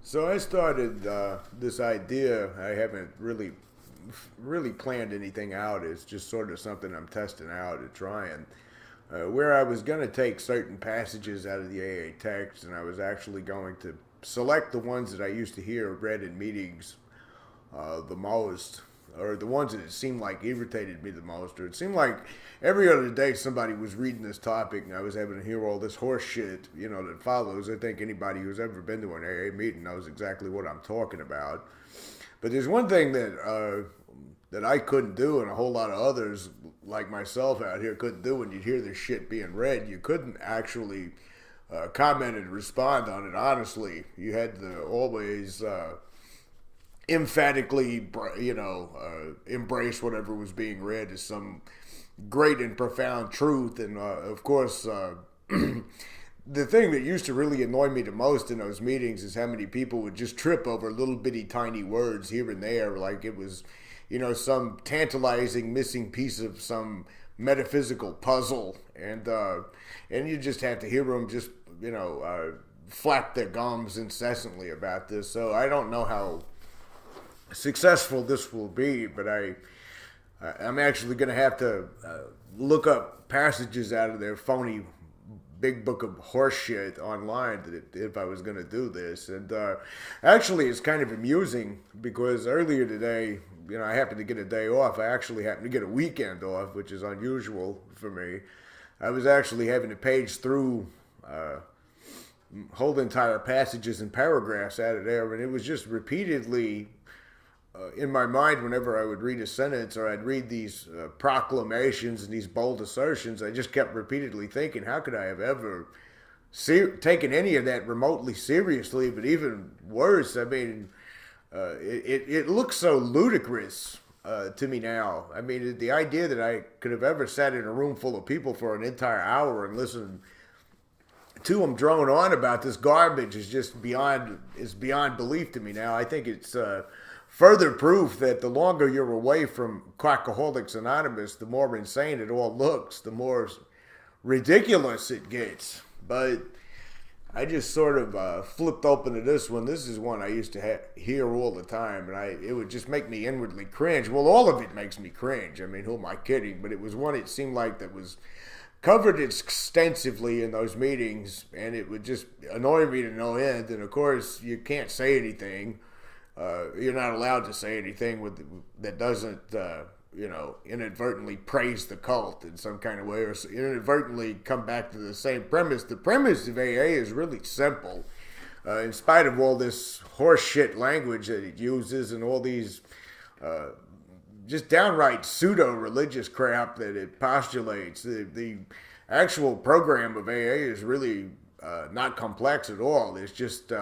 So I started this idea. I haven't really planned anything out. It's just sort of something I'm testing out and trying. Where I was going to take certain passages out of the AA text, and I was actually going to select the ones that I used to hear read in meetings the most, or the ones that it seemed like irritated me the most, or it seemed like every other day somebody was reading this topic and I was having to hear all this horse shit, that follows. I think anybody who's ever been to an AA meeting knows exactly what I'm talking about. But there's one thing that I couldn't do, and a whole lot of others like myself out here couldn't do when you'd hear this shit being read. You couldn't actually comment and respond on it honestly. You had to always emphatically, embrace whatever was being read as some great and profound truth. And of course, the thing that used to really annoy me the most in those meetings is how many people would just trip over little bitty tiny words here and there, like it was, some tantalizing missing piece of some metaphysical puzzle, and you just have to hear them just, flap their gums incessantly about this. So I don't know how successful this will be, but I'm actually going to have to look up passages out of their phony big book of horse shit online if I was going to do this. And actually, it's kind of amusing because earlier today, I happened to get a day off. I actually happened to get a weekend off, which is unusual for me. I was actually having to page through whole entire passages and paragraphs out of there, and it was just repeatedly in my mind whenever I would read a sentence or I'd read these proclamations and these bold assertions. I just kept repeatedly thinking, how could I have ever taken any of that remotely seriously? But even worse, I mean, it looks so ludicrous to me now. I mean, the idea that I could have ever sat in a room full of people for an entire hour and listened to them drone on about this garbage is just beyond belief to me now. I think it's further proof that the longer you're away from Quackaholics Anonymous, the more insane it all looks, the more ridiculous it gets. But I just sort of flipped open to this one. This is one I used to hear all the time, and it would just make me inwardly cringe. Well, all of it makes me cringe. I mean, who am I kidding? But it was one it seemed like that was covered extensively in those meetings, and it would just annoy me to no end. And of course, you can't say anything. You're not allowed to say anything that doesn't, inadvertently praise the cult in some kind of way, or inadvertently come back to the same premise. The premise of AA is really simple. In spite of all this horse shit language that it uses and all these just downright pseudo-religious crap that it postulates, the actual program of AA is really not complex at all. It's just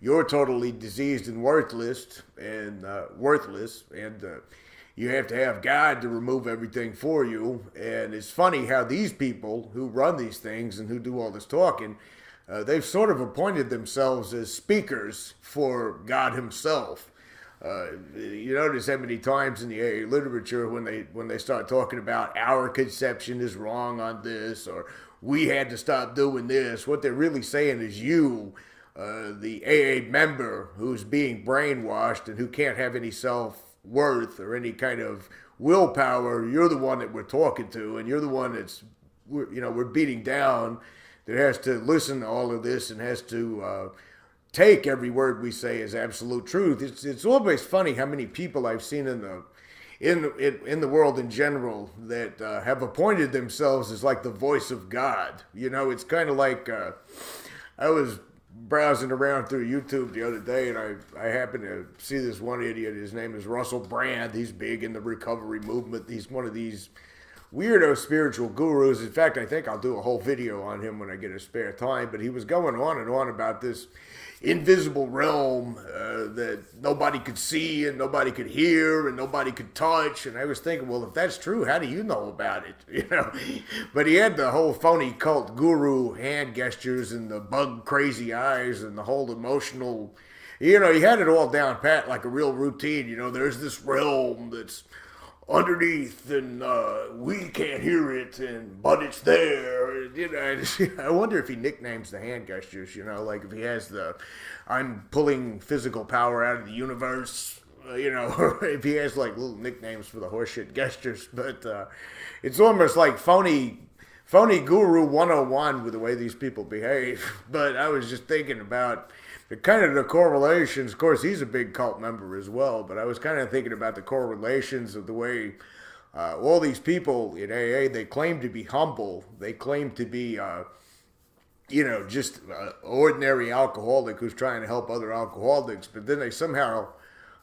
you're totally diseased and worthless, and you have to have God to remove everything for you. And it's funny how these people who run these things and who do all this talking, they've sort of appointed themselves as speakers for God himself. You notice how many times in the AA literature when they start talking about our conception is wrong on this, or we had to stop doing this, what they're really saying is you, the AA member who's being brainwashed and who can't have any self-worth or any kind of willpower, you're the one that we're talking to, and you're the one we're beating down, that has to listen to all of this and has to take every word we say as absolute truth. It's always funny how many people I've seen in the world in general that have appointed themselves as like the voice of God. It's kind of like I was browsing around through YouTube the other day, and I happened to see this one idiot. His name is Russell Brand. He's big in the recovery movement. He's one of these weirdo spiritual gurus. In fact, I think I'll do a whole video on him when I get a spare time. But he was going on and on about this invisible realm that nobody could see and nobody could hear and nobody could touch. And I was thinking, well, if that's true, how do you know about it? But he had the whole phony cult guru hand gestures and the bug crazy eyes and the whole emotional, he had it all down pat like a real routine. There's this realm that's underneath and we can't hear it, but it's there. I wonder if he nicknames the hand gestures, like if he has the I'm pulling physical power out of the universe, or if he has like little nicknames for the horseshit gestures. But it's almost like phony guru 101 with the way these people behave. But I was just thinking about the correlations. Of course, he's a big cult member as well, but I was kind of thinking about the correlations of the way all these people in AA, they claim to be humble. They claim to be, just ordinary alcoholic who's trying to help other alcoholics, but then they somehow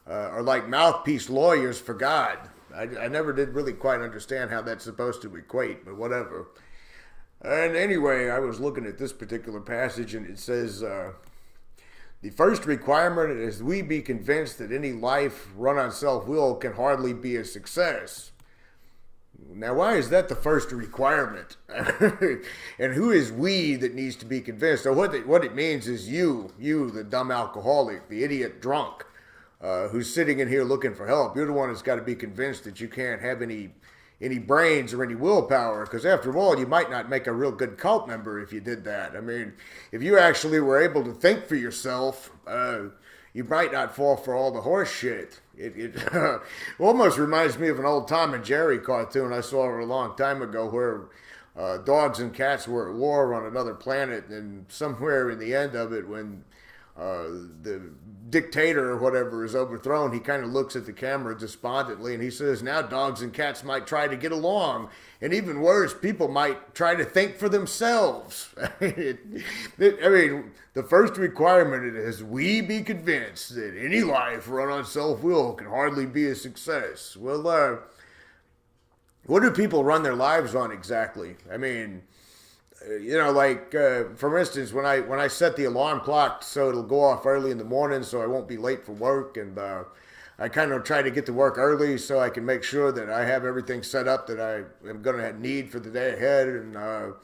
are like mouthpiece lawyers for God. I never did really quite understand how that's supposed to equate, but whatever. And anyway, I was looking at this particular passage, and it says, the first requirement is we be convinced that any life run on self-will can hardly be a success. Now, why is that the first requirement? And who is we that needs to be convinced? So what it means is you, the dumb alcoholic, the idiot drunk, who's sitting in here looking for help. You're the one that's got to be convinced that you can't have any brains or any willpower, because after all, you might not make a real good cult member if you did that. I mean, if you actually were able to think for yourself, you might not fall for all the horse shit. It almost reminds me of an old Tom and Jerry cartoon I saw a long time ago where dogs and cats were at war on another planet, and somewhere in the end of it, when the dictator or whatever is overthrown, he kind of looks at the camera despondently and he says, now dogs and cats might try to get along, and even worse, people might try to think for themselves. I mean, the first requirement is we be convinced that any life run on self-will can hardly be a success. Well, what do people run their lives on exactly? I mean, for instance, when I set the alarm clock so it'll go off early in the morning so I won't be late for work, and I kind of try to get to work early so I can make sure that I have everything set up that I am going to need for the day ahead. And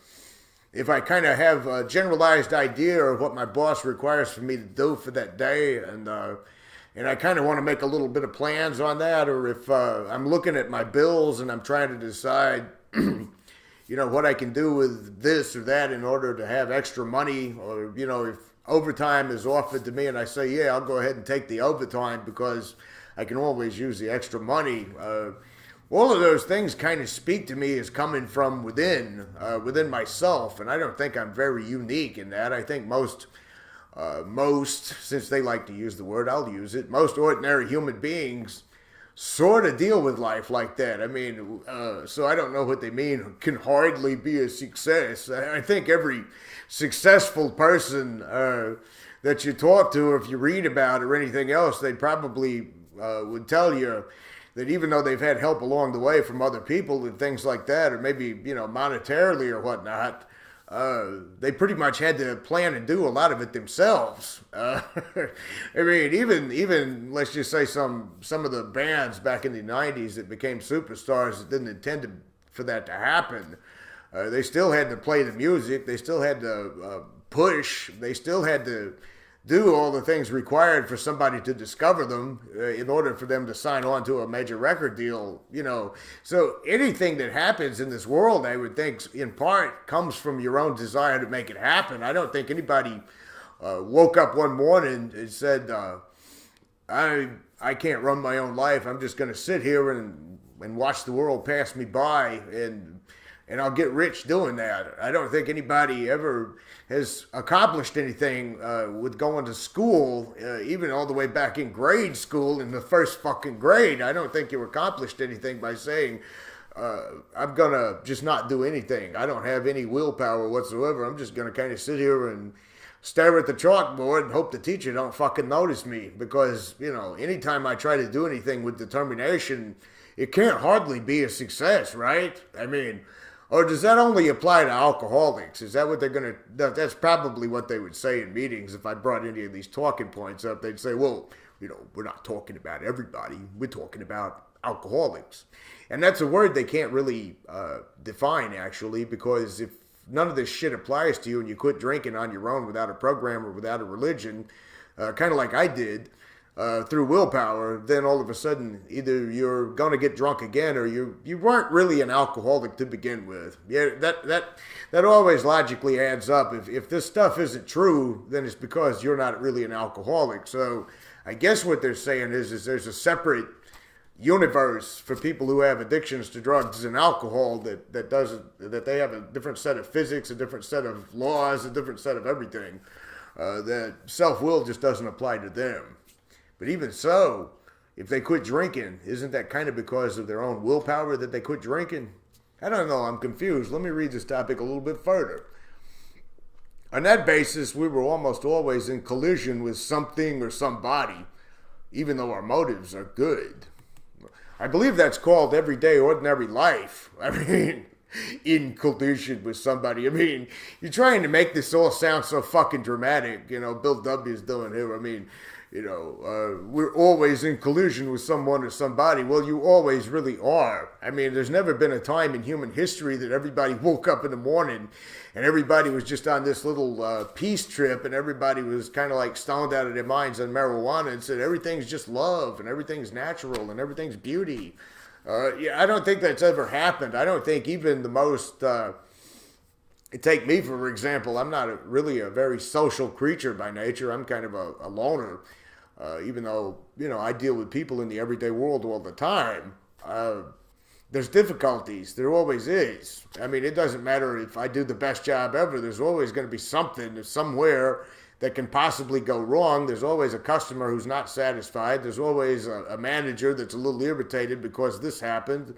if I kind of have a generalized idea of what my boss requires for me to do for that day, and I kind of want to make a little bit of plans on that, or if I'm looking at my bills and I'm trying to decide what I can do with this or that in order to have extra money, or, if overtime is offered to me and I say, yeah, I'll go ahead and take the overtime because I can always use the extra money. All of those things kind of speak to me as coming from within myself, and I don't think I'm very unique in that. I think most, since they like to use the word, I'll use it, most ordinary human beings sort of deal with life like that. I mean, so I don't know what they mean, can hardly be a success. I think every successful person that you talk to, or if you read about or anything else, they probably would tell you that even though they've had help along the way from other people and things like that, or maybe, monetarily or whatnot, they pretty much had to plan and do a lot of it themselves. I mean, even let's just say some of the bands back in the 90s that became superstars that didn't intend for that to happen, they still had to play the music, they still had to push, they still had to do all the things required for somebody to discover them in order for them to sign on to a major record deal, So anything that happens in this world, I would think, in part, comes from your own desire to make it happen. I don't think anybody woke up one morning and said, I can't run my own life. I'm just going to sit here and watch the world pass me by, and I'll get rich doing that. I don't think anybody ever has accomplished anything with going to school, even all the way back in grade school, in the first fucking grade. I don't think you accomplished anything by saying, I'm going to just not do anything. I don't have any willpower whatsoever. I'm just going to kind of sit here and stare at the chalkboard and hope the teacher don't fucking notice me. Because, anytime I try to do anything with determination, it can't hardly be a success, right? I mean, or does that only apply to alcoholics? Is that what they're going to... That's probably what they would say in meetings if I brought any of these talking points up. They'd say, well, we're not talking about everybody. We're talking about alcoholics. And that's a word they can't really define, actually, because if none of this shit applies to you and you quit drinking on your own without a program or without a religion, kind of like I did, through willpower, then all of a sudden either you're going to get drunk again or you weren't really an alcoholic to begin with. Yeah, that always logically adds up. If this stuff isn't true, then it's because you're not really an alcoholic. So I guess what they're saying is there's a separate universe for people who have addictions to drugs and alcohol that they have a different set of physics, a different set of laws, a different set of everything. That self-will just doesn't apply to them. But even so, if they quit drinking, isn't that kind of because of their own willpower that they quit drinking? I don't know, I'm confused. Let me read this topic a little bit further. On that basis, we were almost always in collision with something or somebody, even though our motives are good. I believe that's called everyday ordinary life. I mean, in collision with somebody. I mean, you're trying to make this all sound so fucking dramatic. You know, Bill W. is doing here. I mean, you know, we're always in collision with someone or somebody. Well, you always really are. I mean, there's never been a time in human history that everybody woke up in the morning and everybody was just on this little peace trip and everybody was kind of like stoned out of their minds on marijuana and said everything's just love and everything's natural and everything's beauty. Yeah, I don't think that's ever happened. I don't think even the most... take me, for example. I'm not really a very social creature by nature. I'm kind of a loner. Even though, you know, I deal with people in the everyday world all the time. There's difficulties. There always is. I mean, it doesn't matter if I do the best job ever. There's always going to be something somewhere that can possibly go wrong. There's always a customer who's not satisfied. There's always a manager that's a little irritated because this happened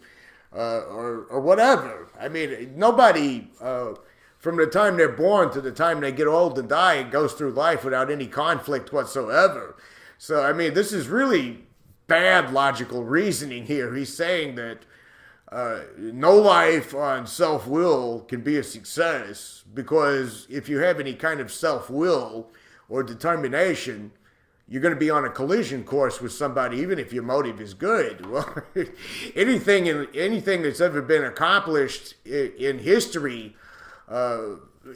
or whatever. I mean, nobody... from the time they're born to the time they get old and die, it goes through life without any conflict whatsoever. So, I mean, this is really bad logical reasoning here. He's saying that no life on self-will can be a success because if you have any kind of self-will or determination, you're going to be on a collision course with somebody, even if your motive is good. Well, anything that's ever been accomplished in history,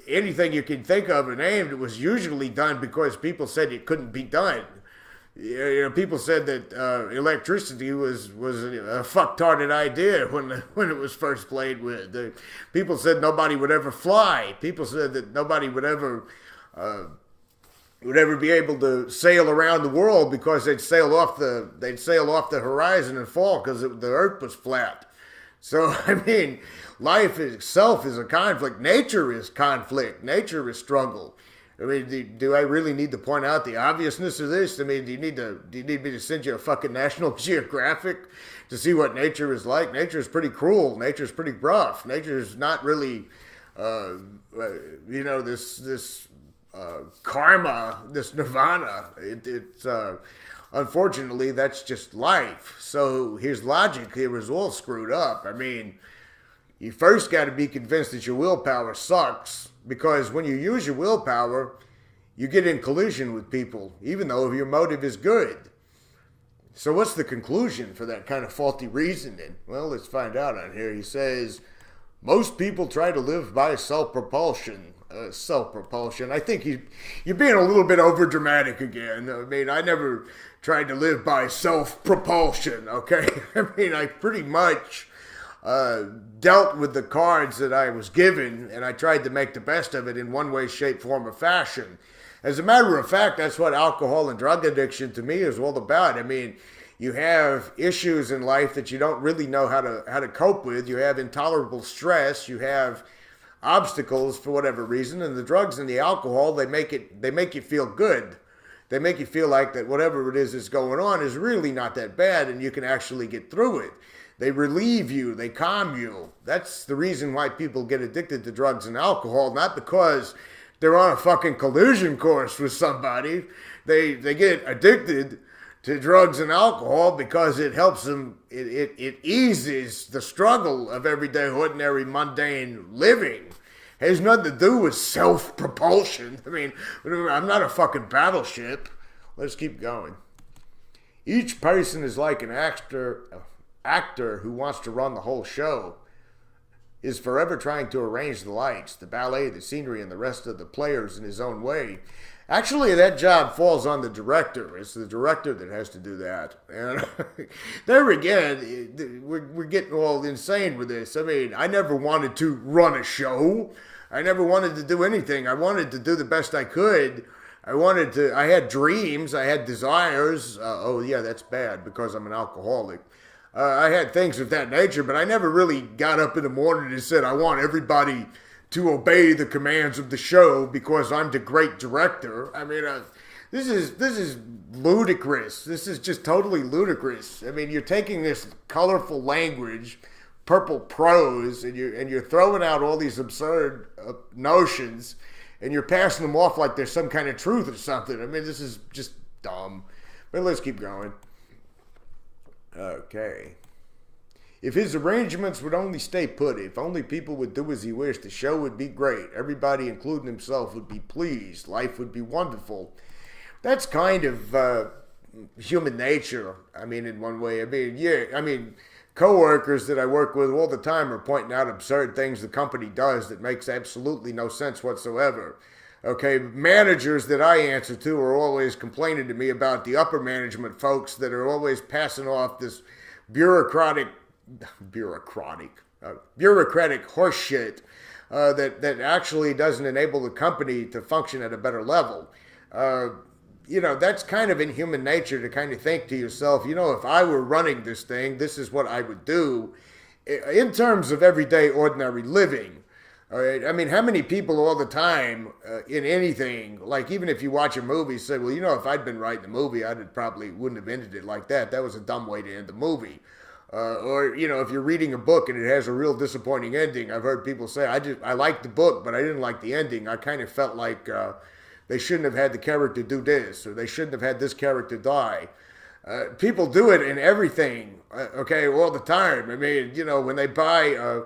anything you can think of and named, it was usually done because people said it couldn't be done. You know, people said that electricity was a fucktarded idea when it was first played with. People said nobody would ever fly. People said that nobody would ever be able to sail around the world because they'd sail off the horizon and fall because the earth was flat. So, I mean, life itself is a conflict. Nature is conflict. Nature is struggle. I mean, do I really need to point out the obviousness of this? I mean, do you need me to send you a fucking National Geographic to see what nature is like? Nature is pretty cruel. Nature is pretty rough. Nature is not really, this karma, this nirvana. It's unfortunately, that's just life. So his logic here is all screwed up. I mean, you first got to be convinced that your willpower sucks, because when you use your willpower, you get in collision with people, even though your motive is good. So what's the conclusion for that kind of faulty reasoning? Well, let's find out on here. He says, most people try to live by self-propulsion. Self-propulsion. I think you're being a little bit over-dramatic again. I mean, I never tried to live by self-propulsion, okay? I mean, I pretty much dealt with the cards that I was given, and I tried to make the best of it in one way, shape, form, or fashion. As a matter of fact, that's what alcohol and drug addiction to me is all about. I mean, you have issues in life that you don't really know how to cope with. You have intolerable stress. You have obstacles for whatever reason, and the drugs and the alcohol, they make you feel good. They make you feel like that whatever it is that's going on is really not that bad, and you can actually get through it. They relieve you. They calm you. That's the reason why people get addicted to drugs and alcohol, not because they're on a fucking collision course with somebody. They get addicted to drugs and alcohol because it helps them, it eases the struggle of everyday, ordinary, mundane living. It has nothing to do with self-propulsion. I mean, I'm not a fucking battleship. Let's keep going. Each person is like an actor who wants to run the whole show, is forever trying to arrange the lights, the ballet, the scenery, and the rest of the players in his own way. Actually, that job falls on the director. It's the director that has to do that. And there again, we're getting all insane with this. I mean, I never wanted to run a show. I never wanted to do anything. I wanted to do the best I could. I had dreams. I had desires. Oh, yeah, that's bad because I'm an alcoholic. I had things of that nature, but I never really got up in the morning and said, I want everybody to obey the commands of the show because I'm the great director. I mean, this is ludicrous. This is just totally ludicrous. I mean, you're taking this colorful language, purple prose, and you're throwing out all these absurd notions, and you're passing them off like there's some kind of truth or something. I mean, this is just dumb. But let's keep going. Okay. If his arrangements would only stay put, if only people would do as he wished, the show would be great. Everybody, including himself, would be pleased. Life would be wonderful. That's kind of human nature, I mean, in one way. I mean, coworkers that I work with all the time are pointing out absurd things the company does that makes absolutely no sense whatsoever. Okay, managers that I answer to are always complaining to me about the upper management folks that are always passing off this bureaucratic horseshit that actually doesn't enable the company to function at a better level. That's kind of in human nature to kind of think to yourself, if I were running this thing, this is what I would do in terms of everyday ordinary living. All right. I mean, how many people all the time in anything, like even if you watch a movie, say, well, if I'd been writing the movie, probably wouldn't have ended it like that. That was a dumb way to end the movie. Or if you're reading a book and it has a real disappointing ending, I've heard people say, I liked the book, but I didn't like the ending. I kind of felt like they shouldn't have had the character do this, or they shouldn't have had this character die. People do it in everything, okay, all the time. I mean, when they buy...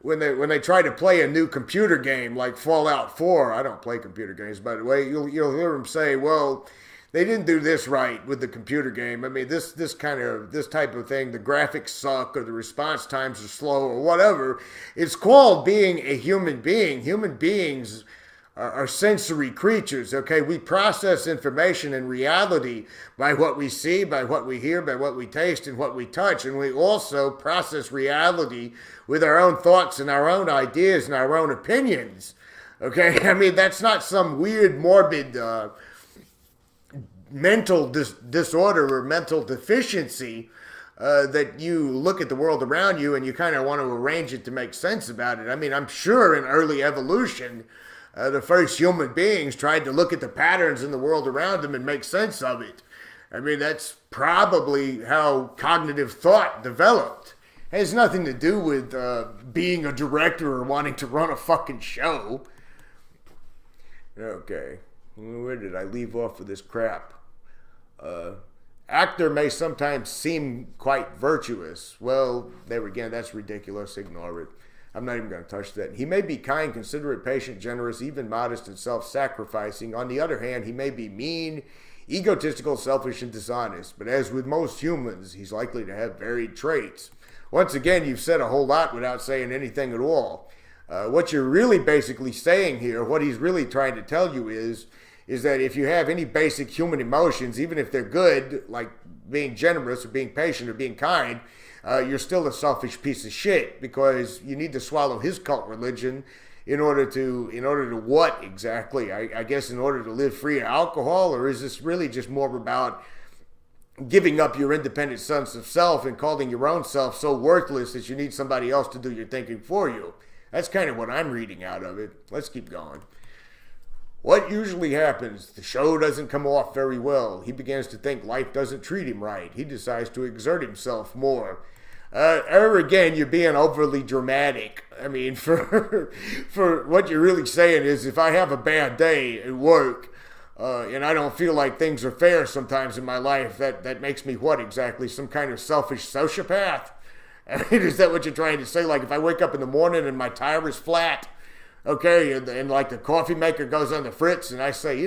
When they try to play a new computer game like Fallout 4, I don't play computer games, by the way, you'll hear them say, well, they didn't do this right with the computer game. I mean, this type of thing, the graphics suck or the response times are slow or whatever. It's called being a human being. Human beings are sensory creatures, okay? We process information and reality by what we see, by what we hear, by what we taste, and what we touch. And we also process reality with our own thoughts and our own ideas and our own opinions, okay? I mean, that's not some weird, morbid mental disorder or mental deficiency that you look at the world around you and you kind of want to arrange it to make sense about it. I mean, I'm sure in early evolution, the first human beings tried to look at the patterns in the world around them and make sense of it. I mean, that's probably how cognitive thought developed. It has nothing to do with being a director or wanting to run a fucking show. Okay, where did I leave off with this crap? Actor may sometimes seem quite virtuous. Well, there again, that's ridiculous. Ignore it. I'm not even going to touch that. He may be kind, considerate, patient, generous, even modest and self-sacrificing. On the other hand, he may be mean, egotistical, selfish, and dishonest. But as with most humans, he's likely to have varied traits. Once again, you've said a whole lot without saying anything at all. What you're really basically saying here, what he's really trying to tell you is that if you have any basic human emotions, even if they're good, like being generous or being patient or being kind, you're still a selfish piece of shit because you need to swallow his cult religion in order to what exactly? I guess in order to live free of alcohol, or is this really just more about giving up your independent sense of self and calling your own self so worthless that you need somebody else to do your thinking for you? That's kind of what I'm reading out of it. Let's keep going. What usually happens? The show doesn't come off very well. He begins to think life doesn't treat him right. He decides to exert himself more. Again, you're being overly dramatic. I mean, for what you're really saying is, if I have a bad day at work and I don't feel like things are fair sometimes in my life, that makes me what exactly? Some kind of selfish sociopath? I mean, is that what you're trying to say? Like if I wake up in the morning and my tire is flat, okay, and like the coffee maker goes on the fritz and I say,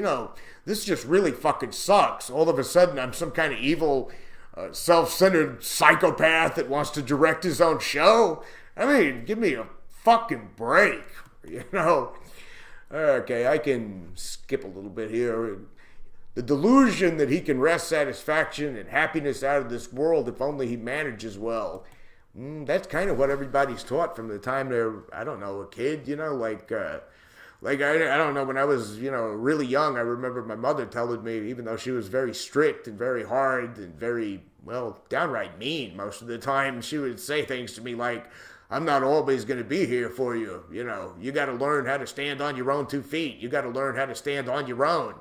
this just really fucking sucks. All of a sudden I'm some kind of evil, self-centered psychopath that wants to direct his own show. I mean, give me a fucking break, Okay, I can skip a little bit here. The delusion that he can wrest satisfaction and happiness out of this world if only he manages well. That's kind of what everybody's taught from the time they're, I don't know, a kid, I don't know, when I was, really young, I remember my mother telling me, even though she was very strict and very hard and very, well, downright mean most of the time, she would say things to me like, I'm not always going to be here for you. You got to learn how to stand on your own 2 feet. You got to learn how to stand on your own.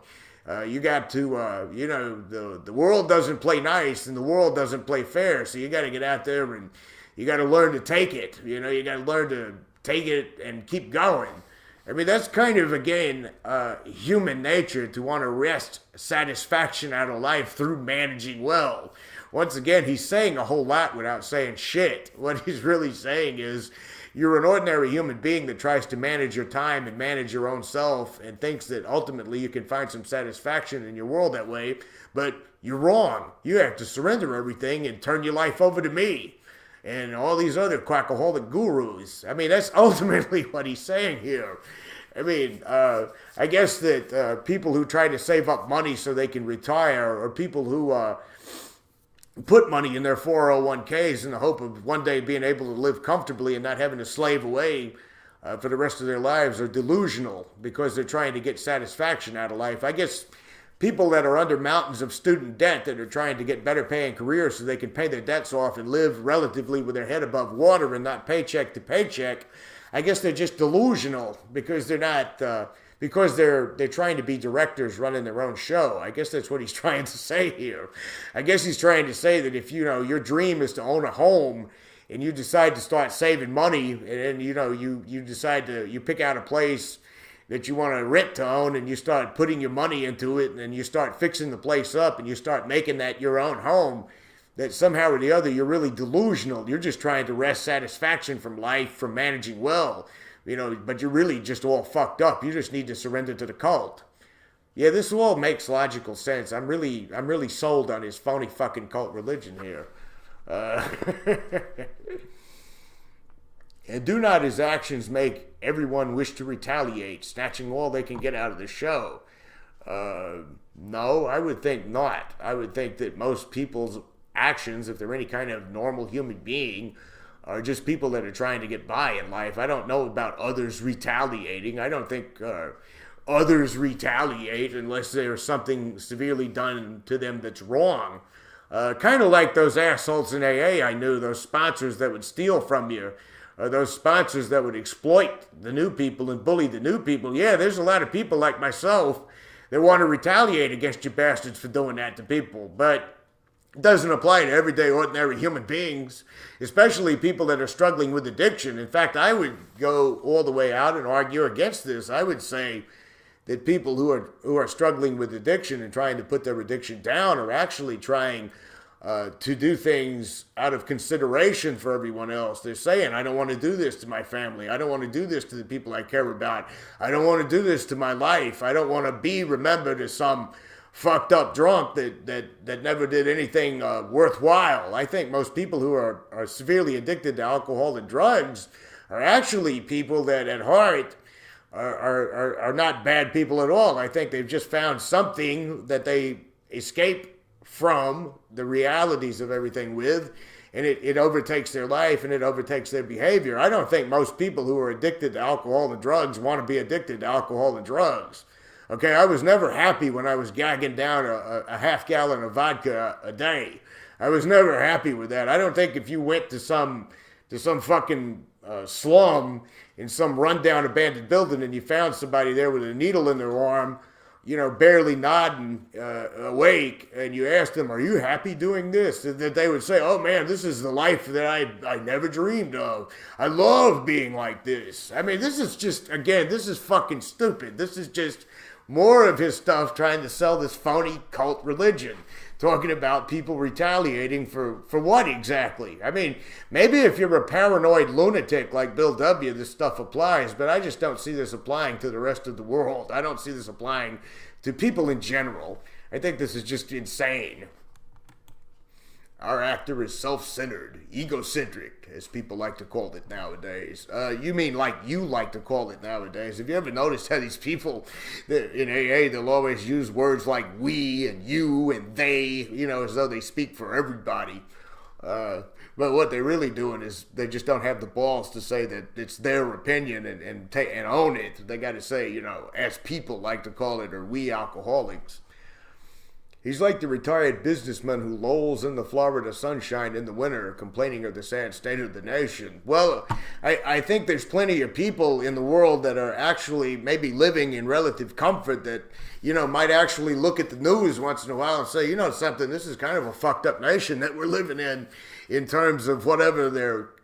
You got to, the world doesn't play nice and the world doesn't play fair. So you got to get out there and you got to learn to take it. You got to learn to take it and keep going. I mean, that's kind of, again, human nature to want to wrest satisfaction out of life through managing well. Once again, he's saying a whole lot without saying shit. What he's really saying is, you're an ordinary human being that tries to manage your time and manage your own self and thinks that ultimately you can find some satisfaction in your world that way, but you're wrong. You have to surrender everything and turn your life over to me and all these other quackaholic gurus. I mean, that's ultimately what he's saying here. I mean, I guess that people who try to save up money so they can retire, or people who put money in their 401ks in the hope of one day being able to live comfortably and not having to slave away for the rest of their lives, are delusional because they're trying to get satisfaction out of life. I guess people that are under mountains of student debt that are trying to get better paying careers so they can pay their debts off and live relatively with their head above water and not paycheck to paycheck, I guess they're just delusional because they're not, because they're trying to be directors running their own show. I guess that's what he's trying to say here. I guess he's trying to say that if, your dream is to own a home and you decide to start saving money and then, you decide to, you pick out a place that you want to rent to own and you start putting your money into it and you start fixing the place up and you start making that your own home, that somehow or the other you're really delusional. You're just trying to wrest satisfaction from life, from managing well, but you're really just all fucked up. You just need to surrender to the cult. Yeah, this all makes logical sense. I'm really sold on his phony fucking cult religion here. And do not his actions make everyone wish to retaliate, snatching all they can get out of the show? No, I would think not. I would think that most people's actions, if they're any kind of normal human being, are just people that are trying to get by in life. I don't know about others retaliating. I don't think others retaliate unless there's something severely done to them that's wrong. Kind of like those assholes in AA I knew, those sponsors that would steal from you, or those sponsors that would exploit the new people and bully the new people. Yeah, there's a lot of people like myself that want to retaliate against you bastards for doing that to people, but it doesn't apply to everyday ordinary human beings, especially people that are struggling with addiction. In fact, I would go all the way out and argue against this. I would say that people who are struggling with addiction and trying to put their addiction down are actually trying to do things out of consideration for everyone else. They're saying, I don't want to do this to my family. I don't want to do this to the people I care about. I don't want to do this to my life. I don't want to be remembered as some fucked up drunk that never did anything worthwhile. I think most people who are severely addicted to alcohol and drugs are actually people that at heart are not bad people at all. I think they've just found something that they escape from the realities of everything with, and it overtakes their life and it overtakes their behavior. I don't think most people who are addicted to alcohol and drugs want to be addicted to alcohol and drugs. Okay, I was never happy when I was gagging down a half gallon of vodka a day. I was never happy with that. I don't think if you went to some fucking slum in some rundown abandoned building and you found somebody there with a needle in their arm, barely nodding awake, and you asked them, are you happy doing this? That they would say, oh man, this is the life that I never dreamed of. I love being like this. I mean, this is just, again, this is fucking stupid. This is just more of his stuff trying to sell this phony cult religion. Talking about people retaliating for what exactly? I mean, maybe if you're a paranoid lunatic like Bill W., this stuff applies, but I just don't see this applying to the rest of the world. I don't see this applying to people in general. I think this is just insane. Our actor is self-centered, egocentric, as people like to call it nowadays. You mean like you like to call it nowadays. Have you ever noticed how these people in AA, they'll always use words like we and you and they, as though they speak for everybody. But what they're really doing is they just don't have the balls to say that it's their opinion and own it. They got to say, as people like to call it, or we alcoholics. He's like the retired businessman who lolls in the Florida sunshine in the winter, complaining of the sad state of the nation. Well, I think there's plenty of people in the world that are actually maybe living in relative comfort that, might actually look at the news once in a while and say, something, this is kind of a fucked up nation that we're living in terms of whatever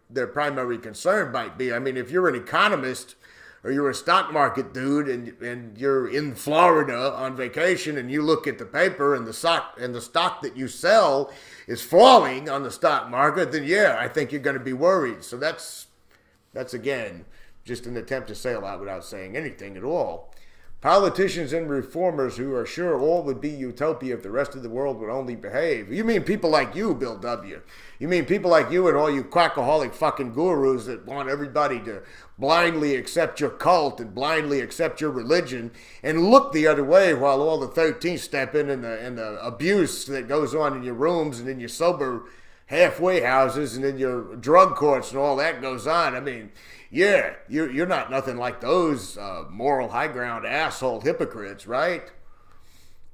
their primary concern might be. I mean, if you're an economist, or you're a stock market dude and you're in Florida on vacation and you look at the paper and the stock that you sell is falling on the stock market, then yeah, I think you're going to be worried. So that's again, just an attempt to say a lot without saying anything at all. Politicians and reformers who are sure all would be utopia if the rest of the world would only behave. You mean people like you, Bill W. You mean people like you and all you quackaholic fucking gurus that want everybody to blindly accept your cult and blindly accept your religion and look the other way while all the 13th step in and the abuse that goes on in your rooms and in your sober halfway houses and in your drug courts and all that goes on. I mean, yeah, you're not nothing like those moral high ground asshole hypocrites, right?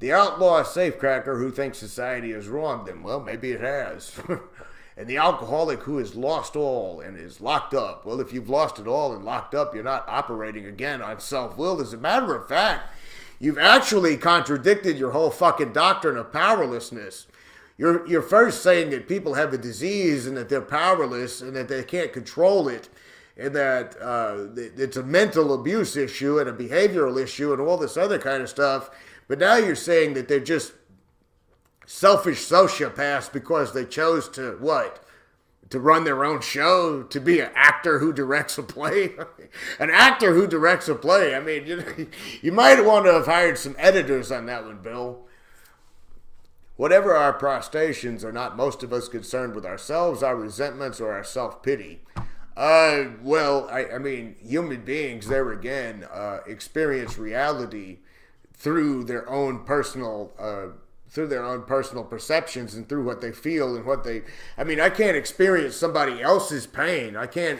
The outlaw safecracker who thinks society has wronged them. Well, maybe it has. And the alcoholic who has lost all and is locked up. Well, if you've lost it all and locked up, you're not operating again on self-will. As a matter of fact, you've actually contradicted your whole fucking doctrine of powerlessness. You're first saying that people have a disease and that they're powerless and that they can't control it and that it's a mental abuse issue and a behavioral issue and all this other kind of stuff. But now you're saying that they're just selfish sociopaths because they chose to, what? To run their own show, to be an actor who directs a play? An actor who directs a play. I mean, you might want to have hired some editors on that one, Bill. Whatever our prostrations, are not most of us concerned with ourselves, our resentments, or our self-pity. Well, I mean, human beings, there again, experience reality through their own personal perceptions and through what they feel and what they... I mean, I can't experience somebody else's pain. I can't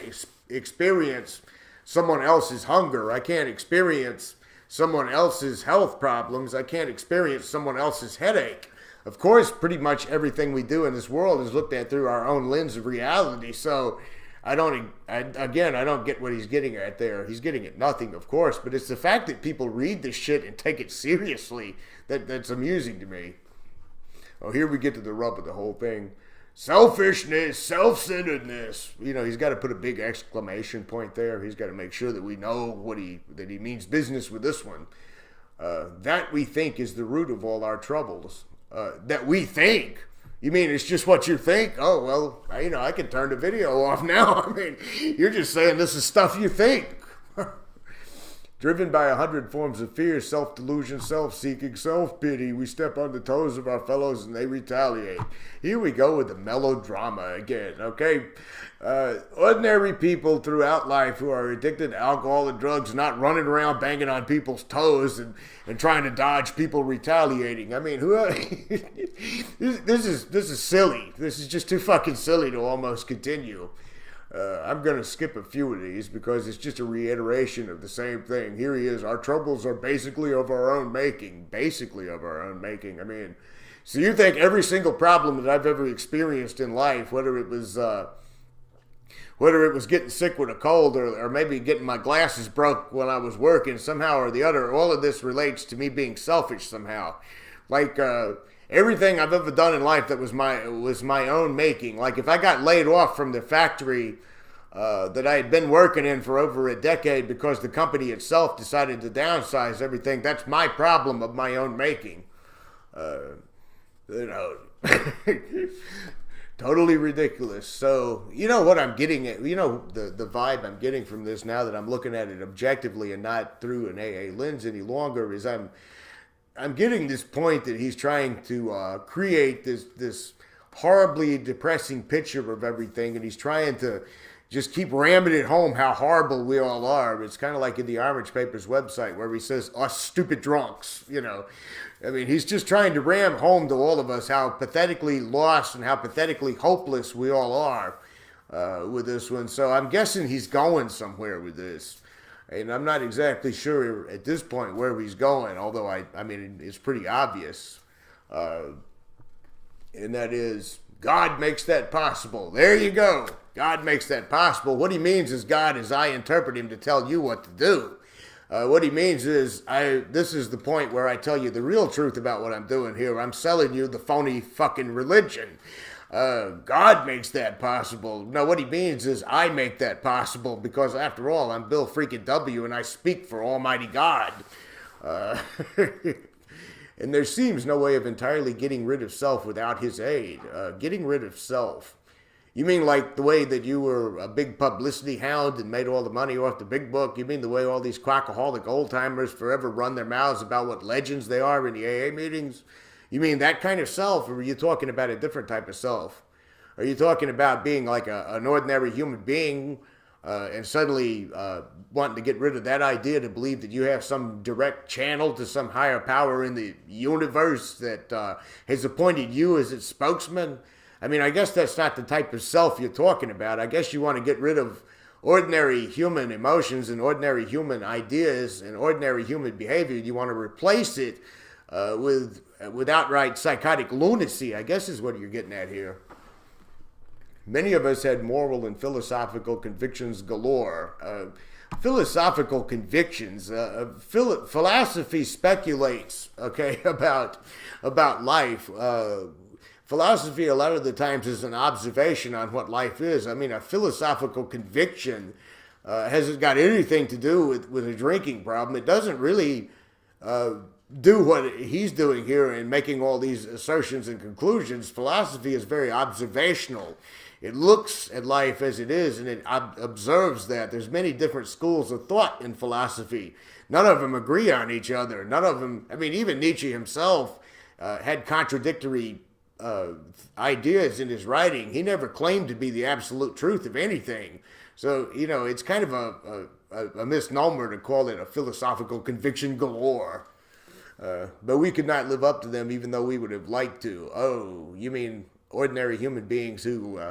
experience someone else's hunger. I can't experience someone else's health problems. I can't experience someone else's headache. Of course, pretty much everything we do in this world is looked at through our own lens of reality. So I don't get what he's getting at there. He's getting at nothing, of course, but it's the fact that people read this shit and take it seriously that's amusing to me. Oh, here we get to the rub of the whole thing. Selfishness, self-centeredness. He's got to put a big exclamation point there. He's got to make sure that we know that he means business with this one. That we think is the root of all our troubles. That we think. You mean it's just what you think? Oh, well, I can turn the video off now. I mean, you're just saying this is stuff you think. Driven by 100 forms of fear, self-delusion, self-seeking, self-pity, we step on the toes of our fellows and they retaliate. Here we go with the melodrama again, okay? Ordinary people throughout life who are addicted to alcohol and drugs, not running around banging on people's toes and trying to dodge people retaliating. I mean, this is silly. This is just too fucking silly to almost continue. I'm going to skip a few of these because it's just a reiteration of the same thing. Here he is. Our troubles are basically of our own making. Basically of our own making. I mean, so you think every single problem that I've ever experienced in life, whether it was getting sick with a cold or maybe getting my glasses broke when I was working somehow or the other, all of this relates to me being selfish somehow. Like, everything I've ever done in life that was my own making. Like if I got laid off from the factory that I had been working in for over a decade because the company itself decided to downsize everything, that's my problem of my own making. Totally ridiculous. So, what I'm getting at, the vibe I'm getting from this now that I'm looking at it objectively and not through an AA lens any longer is I'm getting this point that he's trying to create this horribly depressing picture of everything, and he's trying to just keep ramming it home how horrible we all are. It's kind of like in the Orange Paper's website where he says, us stupid drunks, you know. I mean, he's just trying to ram home to all of us how pathetically lost and how pathetically hopeless we all are with this one. So I'm guessing he's going somewhere with this. And I'm not exactly sure at this point where he's going, although I mean, it's pretty obvious. And that is, God makes that possible. There you go. God makes that possible. What he means is God, as I interpret him, to tell you what to do. What he means is, this is the point where I tell you the real truth about what I'm doing here. I'm selling you the phony fucking religion. God makes that possible. No, what he means is I make that possible because, after all, I'm Bill freaking W. and I speak for Almighty God. And there seems no way of entirely getting rid of self without his aid. Getting rid of self. You mean like the way that you were a big publicity hound and made all the money off the big book? You mean the way all these quackaholic old-timers forever run their mouths about what legends they are in the AA meetings? You mean that kind of self, or are you talking about a different type of self? Are you talking about being like an ordinary human being and suddenly wanting to get rid of that idea to believe that you have some direct channel to some higher power in the universe that has appointed you as its spokesman? I mean, I guess that's not the type of self you're talking about. I guess you want to get rid of ordinary human emotions and ordinary human ideas and ordinary human behavior. You want to replace it with outright psychotic lunacy, I guess is what you're getting at here. Many of us had moral and philosophical convictions galore. Philosophical convictions. Philosophy speculates, okay, about life. Philosophy, a lot of the times, is an observation on what life is. I mean, a philosophical conviction hasn't got anything to do with a drinking problem. It doesn't really do what he's doing here in making all these assertions and conclusions. Philosophy is very observational. It looks at life as it is, and it observes that. There's many different schools of thought in philosophy. None of them agree on each other. None of them, I mean, even Nietzsche himself had contradictory ideas in his writing. He never claimed to be the absolute truth of anything. So, you know, it's kind of a misnomer to call it a philosophical conviction galore. But we could not live up to them even though we would have liked to. Oh, you mean ordinary human beings who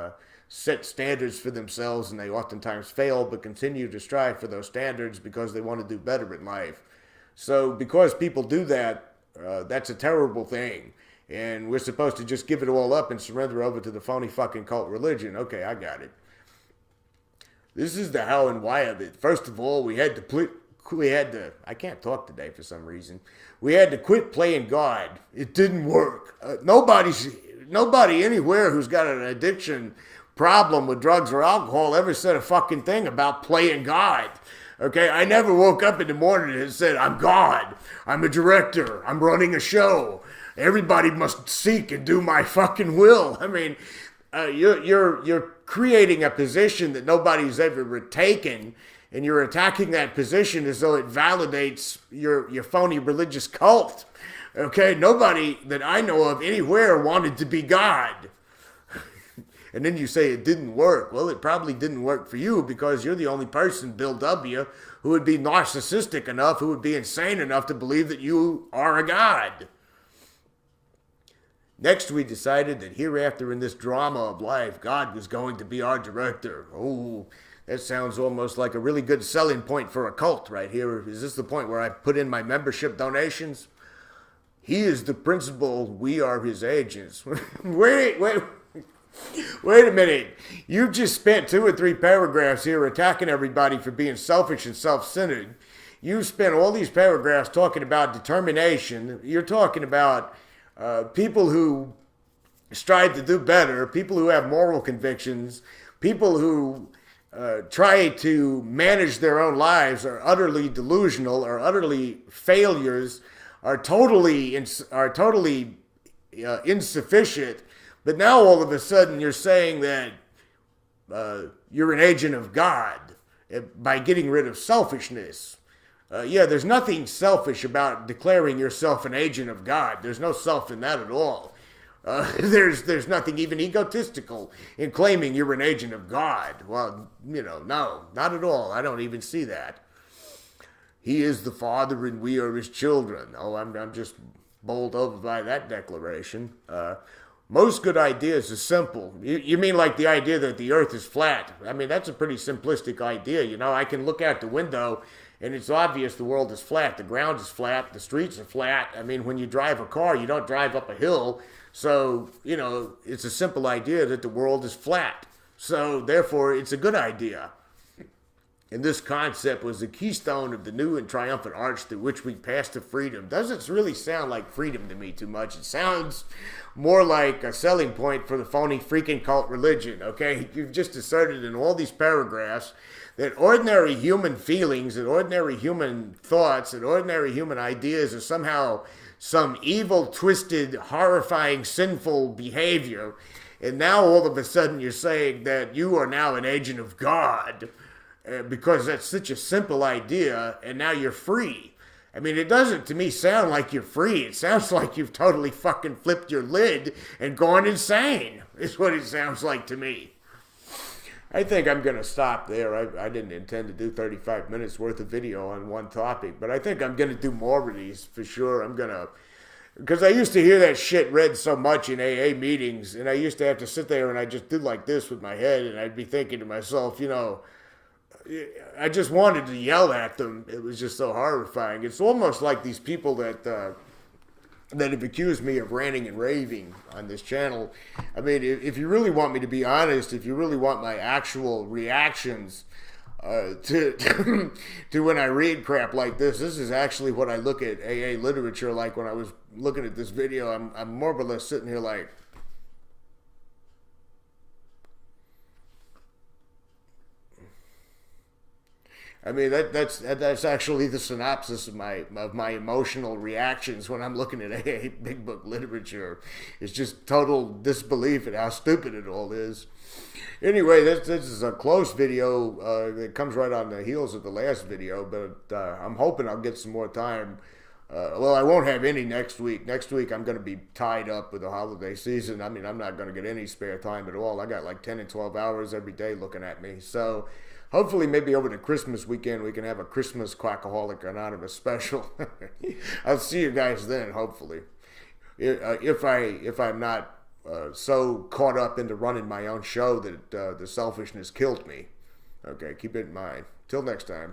set standards for themselves and they oftentimes fail but continue to strive for those standards because they want to do better in life. So because people do that, that's a terrible thing. And we're supposed to just give it all up and surrender over to the phony fucking cult religion. Okay, I got it. This is the how and why of it. First of all, I can't talk today for some reason. We had to quit playing God. It didn't work. Nobody anywhere who's got an addiction problem with drugs or alcohol ever said a fucking thing about playing God. Okay, I never woke up in the morning and said, I'm God. I'm a director. I'm running a show. Everybody must seek and do my fucking will. I mean, you're creating a position that nobody's ever taken, and you're attacking that position as though it validates your phony religious cult. Okay, nobody that I know of anywhere wanted to be God. And then you say it didn't work. Well, it probably didn't work for you because you're the only person, Bill W., who would be narcissistic enough, who would be insane enough to believe that you are a God. Next, we decided that hereafter in this drama of life, God was going to be our director. Oh, that sounds almost like a really good selling point for a cult right here. Is this the point where I put in my membership donations? He is the principal. We are his agents. Wait a minute. You just spent 2 or 3 paragraphs here attacking everybody for being selfish and self-centered. You spent all these paragraphs talking about determination. You're talking about people who strive to do better, people who have moral convictions, people who try to manage their own lives are utterly delusional, are utterly failures, are totally insufficient. But now all of a sudden you're saying that you're an agent of God by getting rid of selfishness. Yeah, there's nothing selfish about declaring yourself an agent of God. There's no self in that at all. There's nothing even egotistical in claiming you're an agent of God. Well, no, not at all. I don't even see that. He is the Father and we are his children. Oh, I'm just bowled over by that declaration. Most good ideas are simple. You mean like the idea that the earth is flat? I mean, that's a pretty simplistic idea. I can look out the window and it's obvious the world is flat. The ground is flat. The streets are flat. I mean, when you drive a car, you don't drive up a hill. So, it's a simple idea that the world is flat. So, therefore, it's a good idea. And this concept was the keystone of the new and triumphant arch through which we pass to freedom. Doesn't really sound like freedom to me too much. It sounds more like a selling point for the phony freaking cult religion, okay? You've just asserted in all these paragraphs that ordinary human feelings and ordinary human thoughts and ordinary human ideas are somehow some evil, twisted, horrifying, sinful behavior. And now all of a sudden you're saying that you are now an agent of God. Because that's such a simple idea, and now you're free. I mean, it doesn't, to me, sound like you're free. It sounds like you've totally fucking flipped your lid and gone insane, is what it sounds like to me. I think I'm going to stop there. I didn't intend to do 35 minutes worth of video on one topic, but I think I'm going to do more of these for sure. Because I used to hear that shit read so much in AA meetings, and I used to have to sit there and I just do like this with my head, and I'd be thinking to myself, I just wanted to yell at them. It was just so horrifying. It's almost like these people that have accused me of ranting and raving on this channel. I mean, if you really want me to be honest, if you really want my actual reactions to when I read crap like this is actually what I look at AA literature like. When I was looking at this video, I'm more or less sitting here like, I mean, that's actually the synopsis of my emotional reactions when I'm looking at AA big book literature. It's just total disbelief at how stupid it all is. Anyway, this is a close video that comes right on the heels of the last video, but I'm hoping I'll get some more time. Well, I won't have any next week. Next week I'm going to be tied up with the holiday season. I mean, I'm not going to get any spare time at all. I got like 10 and 12 hours every day looking at me. So hopefully maybe over the Christmas weekend we can have a Christmas Quackaholic Anonymous special. I'll see you guys then, hopefully. If I'm not so caught up into running my own show that the selfishness killed me. Okay, keep it in mind. Till next time.